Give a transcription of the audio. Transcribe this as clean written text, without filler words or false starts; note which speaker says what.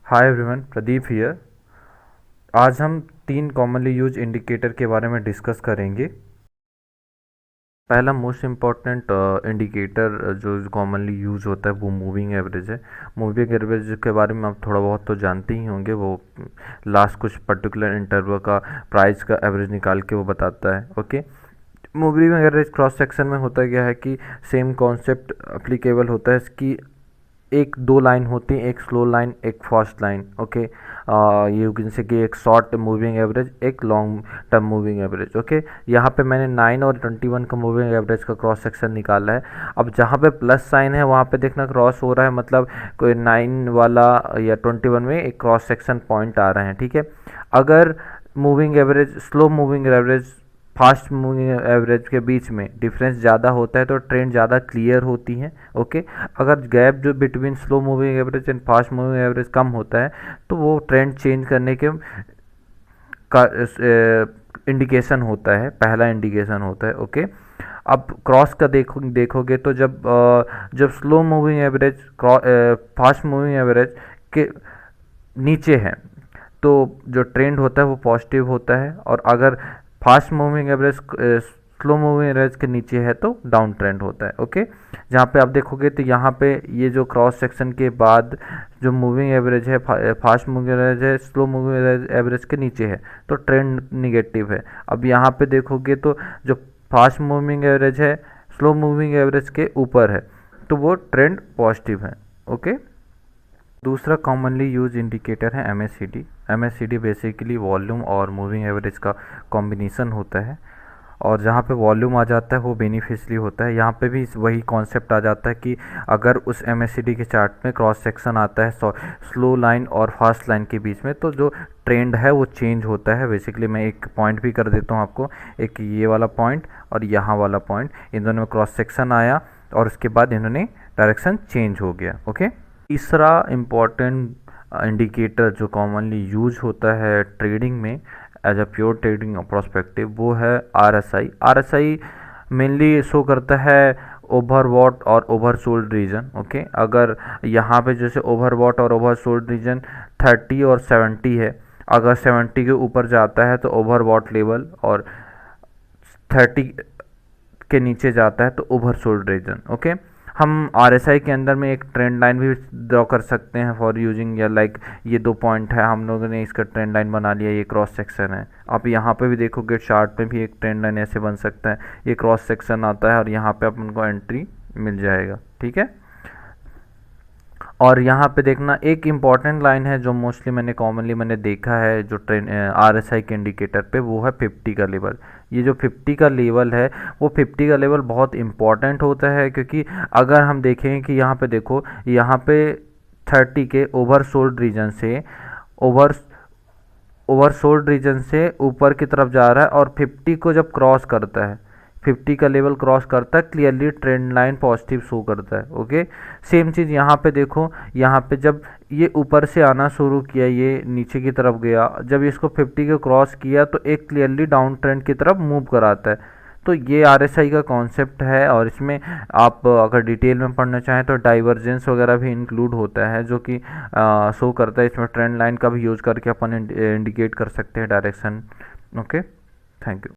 Speaker 1: Hi everyone, Pradeep here. आज हम तीन कॉमनली यूज इंडिकेटर के बारे में डिस्कस करेंगे। पहला मोस्ट इम्पॉर्टेंट इंडिकेटर जो कॉमनली यूज होता है वो मूविंग एवरेज है। मूविंग एवरेज के बारे में आप थोड़ा बहुत तो जानते ही होंगे। वो लास्ट कुछ पर्टिकुलर इंटरवल का प्राइस का एवरेज निकाल के वो बताता है। Okay, moving average cross section में होता क्या है कि सेम कॉन्सेप्ट अप्लीकेबल होता है। इसकी एक दो लाइन होती है, एक स्लो लाइन एक फास्ट लाइन। ओके, ये जैसे कि एक शॉर्ट मूविंग एवरेज एक long term moving average. Okay, यहाँ पे मैंने 9 और 21 का मूविंग एवरेज का क्रॉस सेक्शन निकाला है। अब जहाँ पे प्लस साइन है वहाँ पे देखना क्रॉस हो रहा है, मतलब कोई 9 वाला या 21 में एक क्रॉस सेक्शन पॉइंट आ रहे हैं। ठीक है, अगर moving average slow moving average fast moving average के बीच में डिफरेंस ज़्यादा होता है तो ट्रेंड ज़्यादा क्लियर होती है। ओके, अगर गैप जो between slow moving average and fast moving average कम होता है तो वो ट्रेंड चेंज करने के का इंडिकेशन होता है, पहला इंडिकेशन होता है। ओके, अब क्रॉस का देखोगे तो जब slow moving average fast moving average के नीचे है तो जो ट्रेंड होता है वो पॉजिटिव होता है, और अगर fast moving average slow moving average के नीचे है तो डाउन ट्रेंड होता है। ओके, जहाँ पे आप देखोगे तो यहाँ पे ये जो क्रॉस सेक्शन के बाद जो मूविंग एवरेज है, फास्ट मूविंग एवरेज है, स्लो मूविंग एवरेज के नीचे है तो ट्रेंड निगेटिव है। अब यहाँ पे देखोगे तो जो फास्ट मूविंग एवरेज है स्लो मूविंग एवरेज के ऊपर है तो वो ट्रेंड पॉजिटिव है। ओके, दूसरा कॉमनली यूज इंडिकेटर है एमएससीडी। एमएससीडी बेसिकली वॉल्यूम और मूविंग एवरेज का कॉम्बिनेशन होता है, और जहाँ पे वॉल्यूम आ जाता है वो बेनिफिशियरी होता है। यहाँ पे भी वही कॉन्सेप्ट आ जाता है कि अगर उस एमएससीडी के चार्ट में क्रॉस सेक्शन आता है स्लो लाइन और फास्ट लाइन के बीच में तो जो ट्रेंड है वो चेंज होता है। बेसिकली मैं एक पॉइंट भी कर देता हूँ आपको, एक ये वाला पॉइंट और यहाँ वाला पॉइंट, इन दोनों में क्रॉस सेक्शन आया और उसके बाद इन्होंने डायरेक्शन चेंज हो गया। ओके, तीसरा इम्पॉर्टेंट इंडिकेटर जो कॉमनली यूज होता है ट्रेडिंग में as a pure trading prospective वो है आरएसआई। आरएसआई मेनली शो करता है ओवरबॉट और ओवरसोल्ड रीजन। ओके, अगर यहाँ पे जैसे ओवरबॉट और ओवरसोल्ड रीजन 30 और 70 है, अगर 70 के ऊपर जाता है तो ओवरबॉट लेवल, और 30 के नीचे जाता है तो ओवरसोल्ड रीजन। ओके, हम आरएसआई के अंदर में एक ट्रेंड लाइन भी ड्रॉ कर सकते हैं फॉर यूजिंग, या लाइक ये दो पॉइंट है, हम लोगों ने इसका ट्रेंड लाइन बना लिया, ये क्रॉस सेक्शन है। आप यहाँ पे भी देखोगे चार्ट में भी एक ट्रेंड लाइन ऐसे बन सकता है, ये क्रॉस सेक्शन आता है और यहाँ पे अपन को एंट्री मिल जाएगा। ठीक है, और यहाँ पे देखना एक इम्पॉर्टेंट लाइन है जो मोस्टली मैंने देखा है जो ट्रेंड आरएसआई के इंडिकेटर पे, वो है 50 का लेवल। ये जो 50 का लेवल है वो 50 का लेवल बहुत इंपॉर्टेंट होता है, क्योंकि अगर हम देखें कि यहाँ पे देखो, यहाँ पे 30 के ओवरसोल्ड रीजन से ओवर ओवरसोल्ड रीजन से ऊपर की तरफ जा रहा है, और 50 को जब क्रॉस करता है, 50 का लेवल क्रॉस करता है, clearly trend line positive show करता है। ओके, सेम चीज़ यहाँ पे देखो, यहाँ पे जब ये ऊपर से आना शुरू किया, ये नीचे की तरफ गया, जब इसको 50 को क्रॉस किया तो एक क्लियरली डाउन ट्रेंड की तरफ मूव कराता है। तो ये आरएसआई का कॉन्सेप्ट है, और इसमें आप अगर डिटेल में पढ़ना चाहें तो डाइवर्जेंस वगैरह भी इंक्लूड होता है जो कि शो करता है। इसमें ट्रेंड लाइन का भी यूज़ करके अपन इंडिकेट कर सकते हैं डायरेक्शन। Okay, thank you.